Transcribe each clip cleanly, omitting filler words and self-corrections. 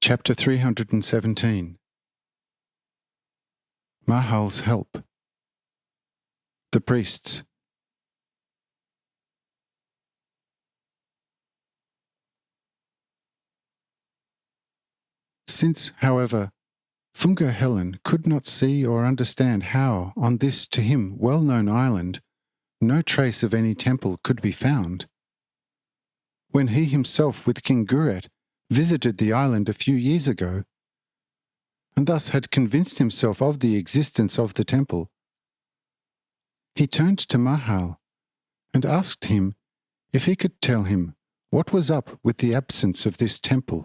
Chapter 317. Mahal's help. The priests. Since, however, Funga Helen could not see or understand how, on this to him well-known island, no trace of any temple could be found, when he himself with King Guret visited the island a few years ago, and thus had convinced himself of the existence of the temple, he turned to Mahal and asked him if he could tell him what was up with the absence of this temple.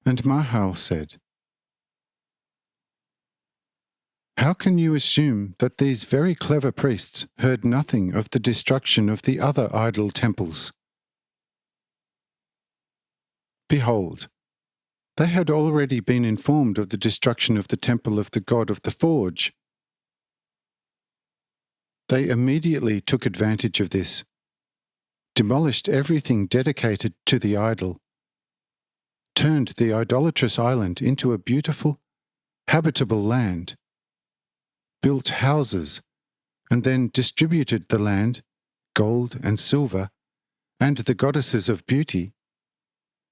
And Mahal said, "How can you assume that these very clever priests heard nothing of the destruction of the other idol temples? Behold, they had already been informed of the destruction of the temple of the god of the forge. They immediately took advantage of this, demolished everything dedicated to the idol, turned the idolatrous island into a beautiful, habitable land, built houses, and then distributed the land, gold and silver, and the goddesses of beauty,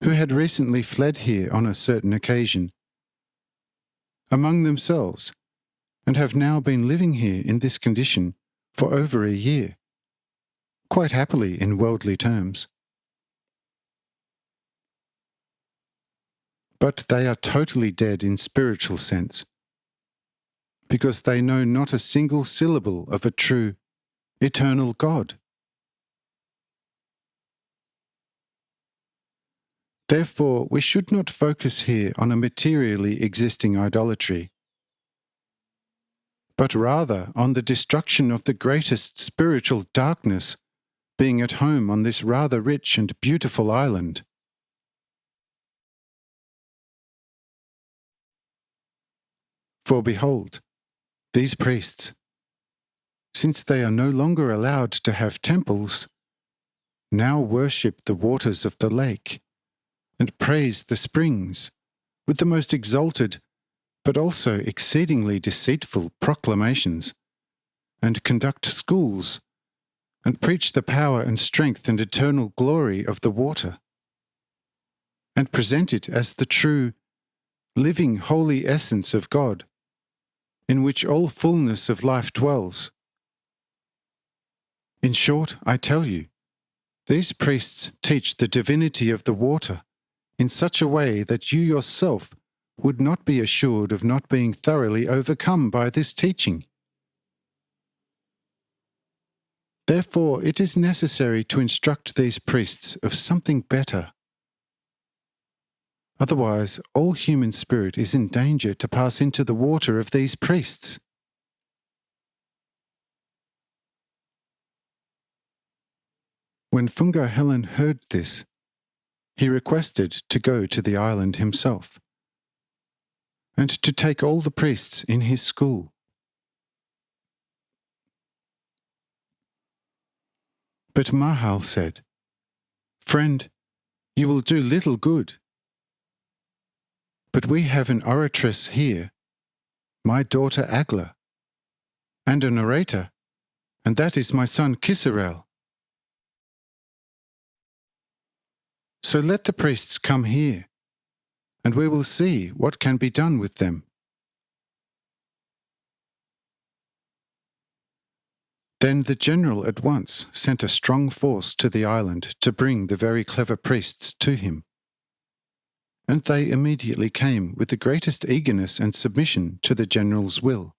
who had recently fled here on a certain occasion, among themselves, and have now been living here in this condition for over a year, quite happily in worldly terms. But they are totally dead in spiritual sense, because they know not a single syllable of a true, eternal God. Therefore, we should not focus here on a materially existing idolatry, but rather on the destruction of the greatest spiritual darkness being at home on this rather rich and beautiful island. For behold, these priests, since they are no longer allowed to have temples, now worship the waters of the lake, and praise the springs with the most exalted, but also exceedingly deceitful proclamations, and conduct schools, and preach the power and strength and eternal glory of the water, and present it as the true, living, holy essence of God, in which all fullness of life dwells. In short, I tell you, these priests teach the divinity of the water in such a way that you yourself would not be assured of not being thoroughly overcome by this teaching. Therefore, it is necessary to instruct these priests of something better. Otherwise, all human spirit is in danger to pass into the water of these priests." When Funga Helen heard this, he requested to go to the island himself, and to take all the priests in his school. But Mahal said, "Friend, you will do little good. But we have an oratress here, my daughter Agla, and an orator, and that is my son Kisarel. So let the priests come here, and we will see what can be done with them." Then the general at once sent a strong force to the island to bring the very clever priests to him. And they immediately came with the greatest eagerness and submission to the general's will.